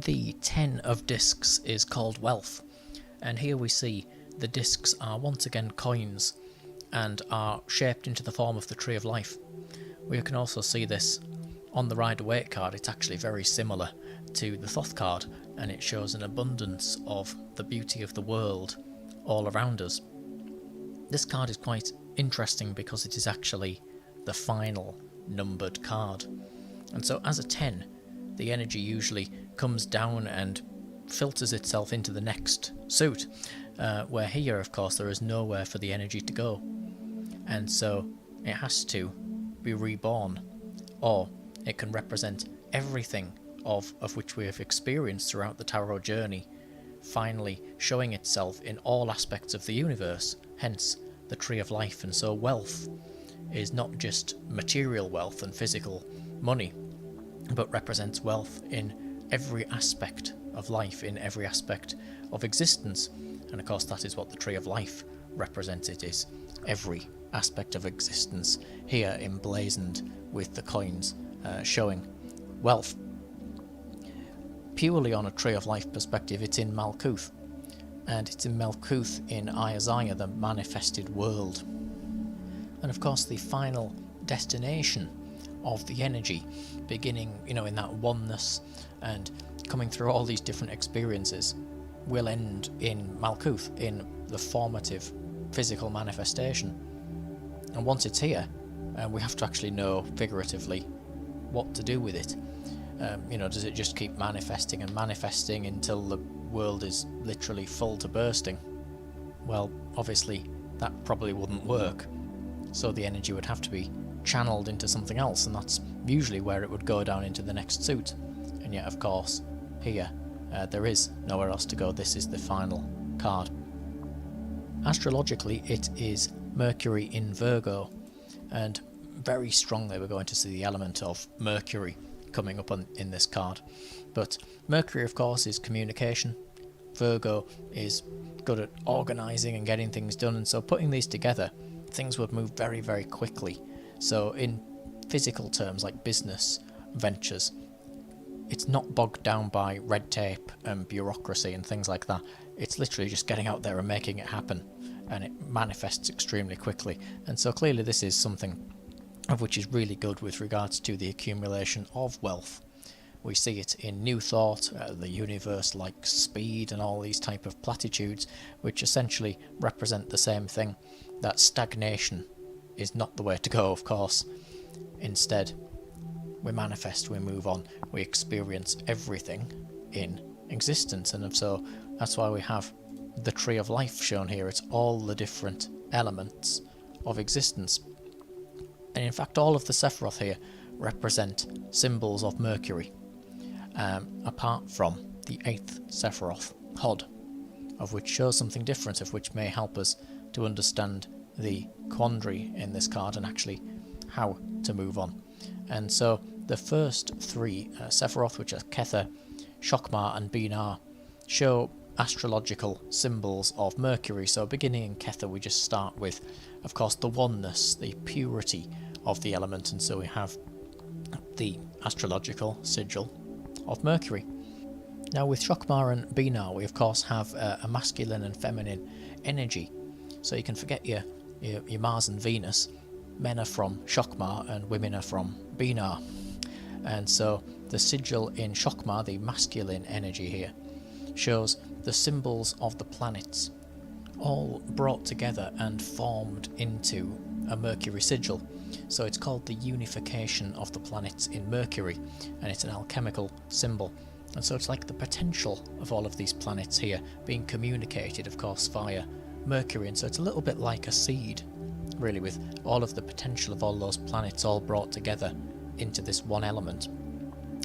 The 10 of discs is called wealth, and here we see the discs are once again coins and are shaped into the form of the tree of life. We can also see this on the Rider-Waite card. It's actually very similar to the Thoth card, and it shows an abundance of the beauty of the world all around us. This card is quite interesting because it is actually the final numbered card, and so as a 10, the energy usually comes down and filters itself into the next suit, where here of course there is nowhere for the energy to go, and so it has to be reborn, or it can represent everything of which we have experienced throughout the tarot journey, finally showing itself in all aspects of the universe, hence the tree of life. And so wealth is not just material wealth and physical money, but represents wealth in every aspect of life, in every aspect of existence. And of course that is what the tree of life represents. It is every aspect of existence, here emblazoned with the coins showing wealth. Purely on a tree of life perspective, it's in Malkuth, and it's in Malkuth in Isaiah, the manifested world. And of course the final destination of the energy, beginning in that oneness and coming through all these different experiences, will end in Malkuth, in the formative physical manifestation. And once it's here, we have to actually know figuratively what to do with it. Does it just keep manifesting and manifesting until the world is literally full to bursting? Well, obviously that probably wouldn't work, so the energy would have to be channeled into something else, and that's usually where it would go down into the next suit. And yet of course here there is nowhere else to go. This is the final card. Astrologically it is Mercury in Virgo, and very strongly we're going to see the element of Mercury coming up in this card. But Mercury of course is communication, Virgo is good at organising and getting things done, and so putting these together, things would move very, very quickly. So in physical terms like business ventures, it's not bogged down by red tape and bureaucracy and things like that. It's literally just getting out there and making it happen, and it manifests extremely quickly. And so clearly this is something of which is really good with regards to the accumulation of wealth. We see it in New Thought, the universe like speed, and all these type of platitudes, which essentially represent the same thing, that stagnation is not the way to go, of course. Instead, we manifest, we move on, we experience everything in existence. And so that's why we have the tree of life shown here. It's all the different elements of existence. And in fact all of the Sephiroth here represent symbols of Mercury, apart from the 8th Sephiroth, Hod, of which shows something different, of which may help us to understand the quandary in this card and actually how to move on. And so the first three Sephiroth, which are Kether, Shokmar and Binar, show astrological symbols of Mercury. So beginning in Kether, we just start with, of course, the oneness, the purity of the element, and so we have the astrological sigil of Mercury. Now with Shokmar and Binar, we of course have a masculine and feminine energy. So you can forget your Mars and Venus. Men are from Shokmar and women are from Binar. And so the sigil in Shokmar, the masculine energy here, shows the symbols of the planets, all brought together and formed into a Mercury sigil. So it's called the unification of the planets in Mercury, and it's an alchemical symbol. And so it's like the potential of all of these planets here being communicated, of course, via Mercury. And so it's a little bit like a seed, really, with all of the potential of all those planets all brought together into this one element.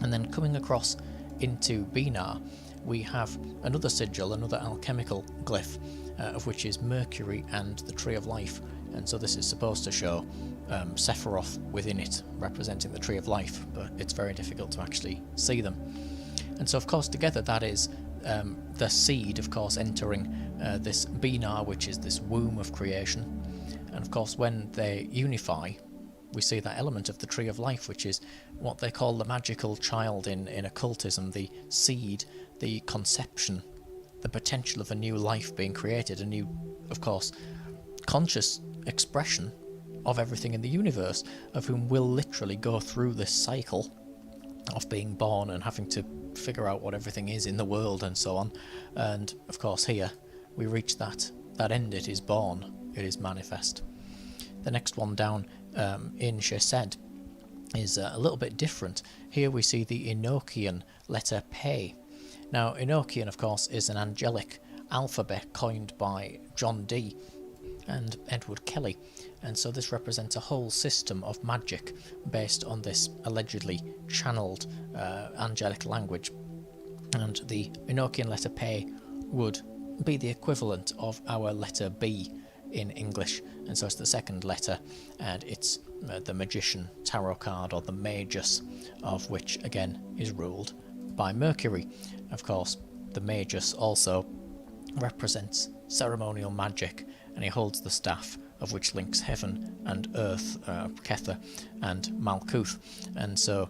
And then coming across into Binar, we have another sigil, another alchemical glyph, of which is Mercury and the Tree of Life. And so this is supposed to show Sephiroth within it, representing the Tree of Life, but it's very difficult to actually see them. And so of course together that is the seed, of course, entering this Binar, which is this womb of creation. And of course when they unify, we see that element of the tree of life, which is what they call the magical child in occultism, the seed, the conception, the potential of a new life being created, a new, of course, conscious expression of everything in the universe, of whom will literally go through this cycle of being born and having to figure out what everything is in the world and so on. And of course here we reach that end. It is born, it is manifest. The next one down in Chesed is a little bit different. Here we see the Enochian letter Pe. Now Enochian, of course, is an angelic alphabet coined by John Dee and Edward Kelly, and so this represents a whole system of magic based on this allegedly channeled angelic language. And the Enochian letter Pe would be the equivalent of our letter B in English, and so it's the second letter, and it's the magician tarot card, or the magus, of which again is ruled by Mercury. Of course, the magus also represents ceremonial magic, and he holds the staff of which links heaven and earth, Kether and Malkuth. And so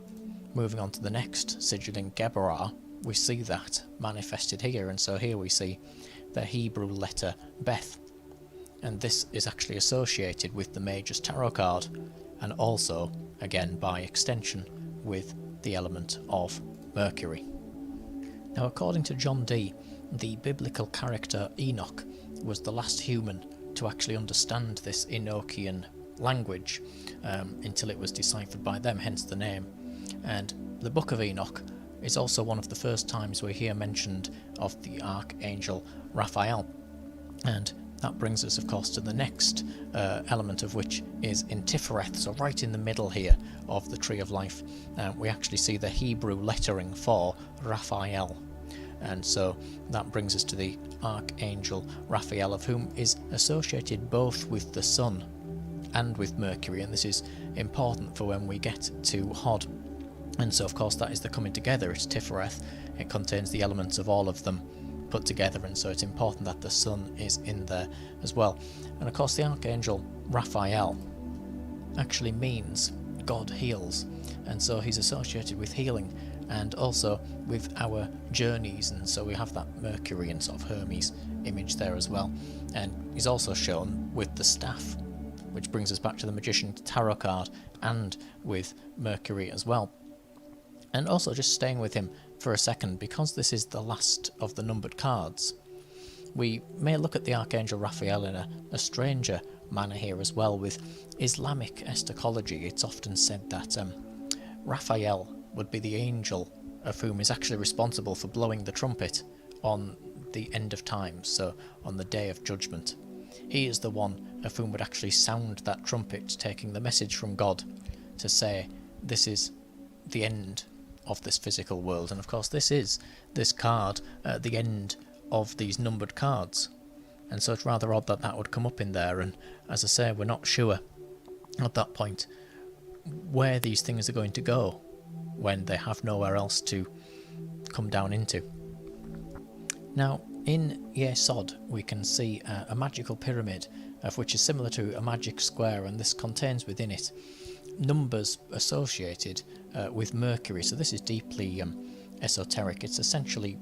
moving on to the next sigil in Geberah, we see that manifested here, and so here we see the Hebrew letter Beth, and this is actually associated with the Magus tarot card, and also again by extension with the element of Mercury. Now according to John Dee, the biblical character Enoch was the last human to actually understand this Enochian language until it was deciphered by them, hence the name. And the Book of Enoch is also one of the first times we hear mentioned of the Archangel Raphael, and that brings us of course to the next element, of which is in Tifereth. So right in the middle here of the Tree of Life, we actually see the Hebrew lettering for Raphael. And so that brings us to the Archangel Raphael, of whom is associated both with the Sun and with Mercury, and this is important for when we get to Hod. And so of course that is the coming together. It's Tifereth, it contains the elements of all of them put together, and so it's important that the Sun is in there as well. And of course the Archangel Raphael actually means God heals, and so he's associated with healing and also with our journeys, and so we have that Mercury and sort of Hermes image there as well. And he's also shown with the staff, which brings us back to the Magician tarot card, and with Mercury as well. And also just staying with him for a second, because this is the last of the numbered cards, we may look at the Archangel Raphael in a stranger manner here as well. With Islamic eschatology, it's often said that Raphael would be the angel of whom is actually responsible for blowing the trumpet on the end of times, so on the day of judgment. He is the one of whom would actually sound that trumpet, taking the message from God to say this is the end of this physical world. And of course this is this card at the end of these numbered cards, and so it's rather odd that that would come up in there. And as I say, we're not sure at that point where these things are going to go when they have nowhere else to come down into. Now in Yesod we can see a magical pyramid, of which is similar to a magic square, and this contains within it numbers associated with Mercury. So this is deeply esoteric. It's essentially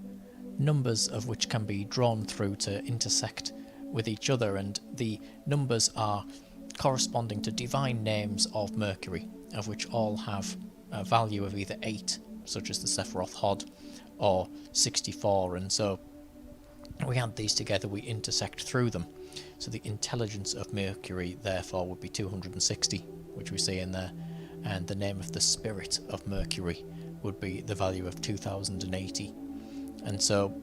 numbers of which can be drawn through to intersect with each other, and the numbers are corresponding to divine names of Mercury, of which all have a value of either 8, such as the Sephiroth Hod, or 64, and so we add these together, we intersect through them. So the intelligence of Mercury therefore would be 260, which we see in there, and the name of the spirit of Mercury would be the value of 2080. And so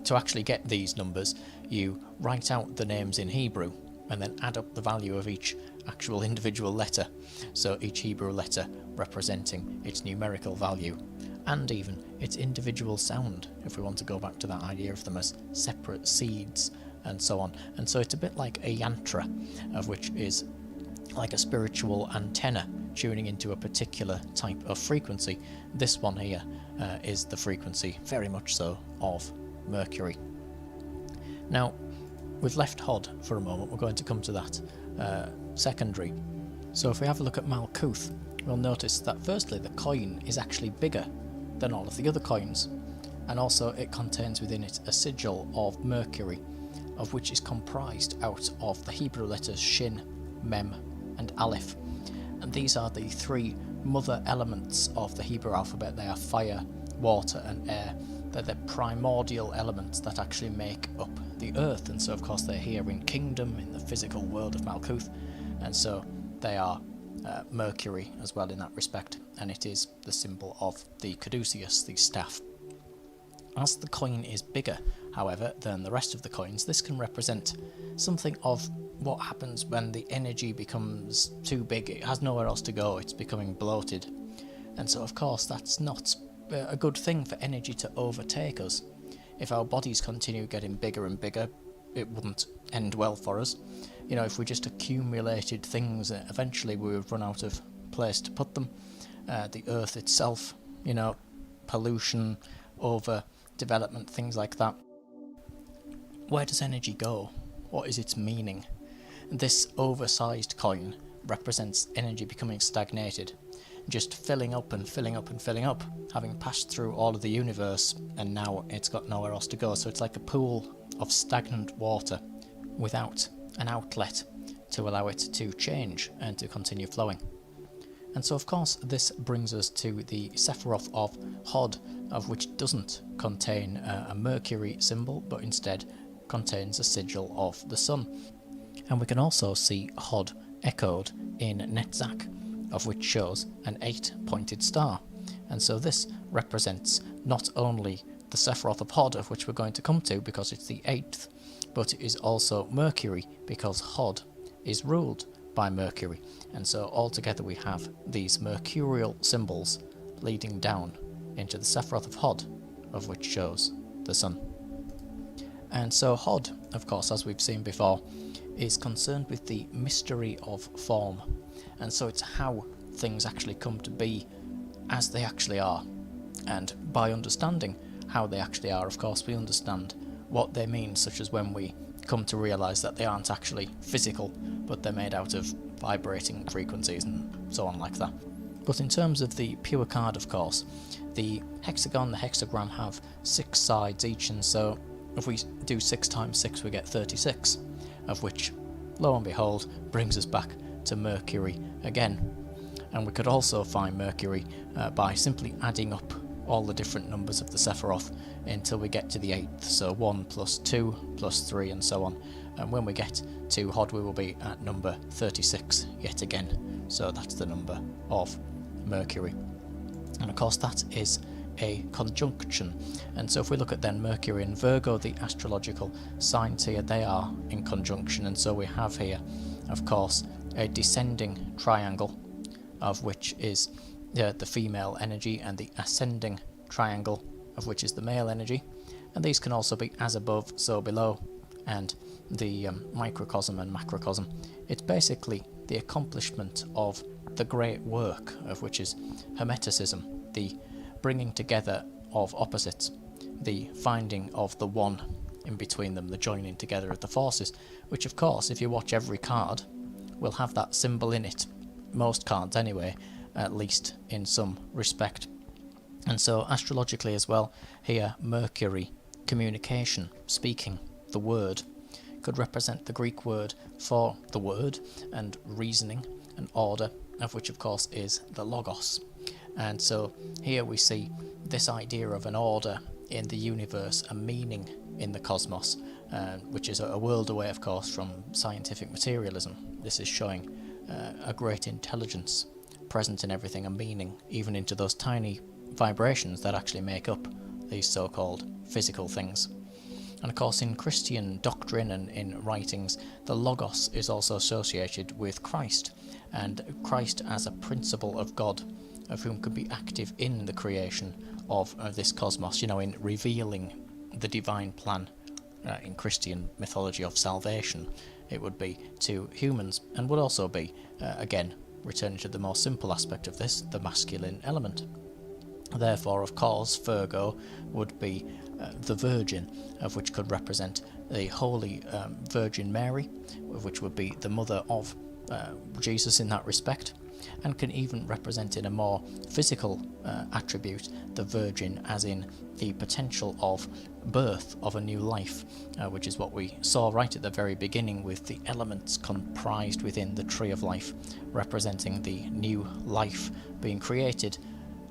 to actually get these numbers, you write out the names in Hebrew and then add up the value of each actual individual letter, so each Hebrew letter representing its numerical value and even its individual sound, if we want to go back to that idea of them as separate seeds and so on. And so it's a bit like a yantra, of which is like a spiritual antenna tuning into a particular type of frequency. This one here is the frequency, very much so, of Mercury. Now we've left Hod for a moment, we're going to come to that secondary So if we have a look at Malkuth, we'll notice that firstly the coin is actually bigger than all of the other coins, and also it contains within it a sigil of Mercury, of which is comprised out of the Hebrew letters Shin, Mem and Aleph. And these are the three mother elements of the Hebrew alphabet. They are fire, water and air. They're the primordial elements that actually make up the earth, and so of course they're here in Kingdom, in the physical world of Malkuth, and so they are Mercury as well in that respect, and it is the symbol of the caduceus, the staff. As the coin is bigger, however, than the rest of the coins, this can represent something of what happens when the energy becomes too big. It has nowhere else to go, it's becoming bloated. And so of course that's not a good thing for energy to overtake us. If our bodies continue getting bigger and bigger, it wouldn't end well for us. You know, if we just accumulated things, eventually we would run out of place to put them. The earth itself, you know, pollution, overdevelopment, things like that. Where does energy go? What is its meaning? This oversized coin represents energy becoming stagnated, just filling up and filling up and filling up, having passed through all of the universe, and now it's got nowhere else to go. So it's like a pool of stagnant water without an outlet to allow it to change and to continue flowing. And so of course this brings us to the Sephiroth of Hod, of which doesn't contain a Mercury symbol, but instead contains a sigil of the sun. And we can also see Hod echoed in Netzach, of which shows an 8-pointed star. And so this represents not only the Sephiroth of Hod, of which we're going to come to because it's the 8th, but it is also Mercury, because Hod is ruled by Mercury. And so altogether we have these mercurial symbols leading down into the Sephiroth of Hod, of which shows the sun. And so Hod, of course, as we've seen before, is concerned with the mystery of form, and so it's how things actually come to be as they actually are. And by understanding how they actually are, of course, we understand what they mean, such as when we come to realise that they aren't actually physical, but they're made out of vibrating frequencies and so on like that. But in terms of the pure card, of course, the hexagon, the hexagram have 6 sides each, and so if we do 6 times 6 we get 36, of which, lo and behold, brings us back to Mercury again. And we could also find Mercury by simply adding up all the different numbers of the Sephiroth until we get to the 8th, so 1 plus 2 plus 3 and so on. And when we get to Hod we will be at number 36 yet again, so that's the number of Mercury. And of course that is a conjunction, and so if we look at then Mercury and Virgo, the astrological signs here, they are in conjunction, and so we have here of course a descending triangle, of which is the female energy, and the ascending triangle, of which is the male energy, and these can also be as above so below, and the microcosm and macrocosm. It's basically the accomplishment of the great work, of which is Hermeticism, the bringing together of opposites, the finding of the one in between them, the joining together of the forces, which of course if you watch every card will have that symbol in it, most cards anyway, at least in some respect. And so astrologically as well, here Mercury, communication, speaking, the word, could represent the Greek word for the word and reasoning and order, of which of course is the logos. And so here we see this idea of an order in the universe, a meaning in the cosmos, which is a world away of course from scientific materialism. This is showing a great intelligence present in everything, a meaning even into those tiny vibrations that actually make up these so-called physical things. And of course in Christian doctrine and in writings, the logos is also associated with Christ, and Christ as a principle of God, of whom could be active in the creation of this cosmos, you know, in revealing the divine plan in Christian mythology of salvation. It would be to humans, and would also be, again, returning to the more simple aspect of this, the masculine element. Therefore, of course, Virgo would be the Virgin, of which could represent the Holy Virgin Mary, which would be the mother of Jesus in that respect, and can even represent in a more physical attribute the Virgin, as in the potential of birth of a new life, which is what we saw right at the very beginning with the elements comprised within the tree of life, representing the new life being created.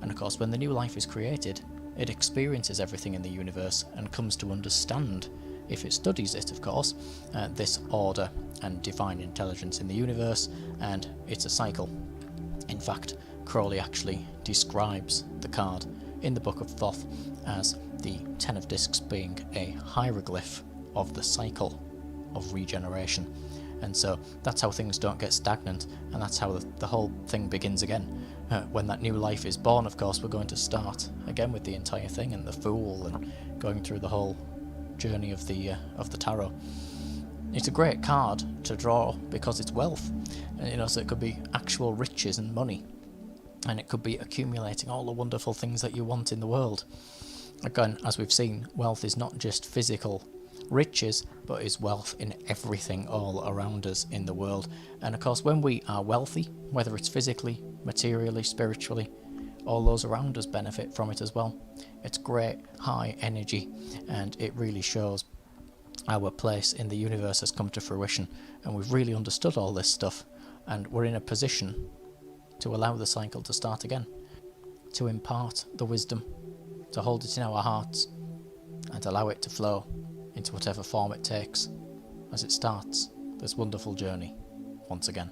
And of course, when the new life is created, it experiences everything in the universe and comes to understand, if it studies it of course, this order and divine intelligence in the universe, and it's a cycle. In fact, Crowley actually describes the card in the Book of Thoth as the Ten of Discs being a hieroglyph of the cycle of regeneration. And so that's how things don't get stagnant, and that's how the whole thing begins again. When that new life is born, of course, we're going to start again with the entire thing, and the Fool, and going through the whole journey of the tarot. It's a great card to draw because it's wealth, and, so it could be actual riches and money, and it could be accumulating all the wonderful things that you want in the world. Again, as we've seen, wealth is not just physical riches, but is wealth in everything all around us in the world. And of course, when we are wealthy, whether it's physically, materially, spiritually, all those around us benefit from it as well. It's great high energy, and it really shows our place in the universe has come to fruition, and we've really understood all this stuff, and we're in a position to allow the cycle to start again, to impart the wisdom, to hold it in our hearts, and allow it to flow into whatever form it takes as it starts this wonderful journey once again.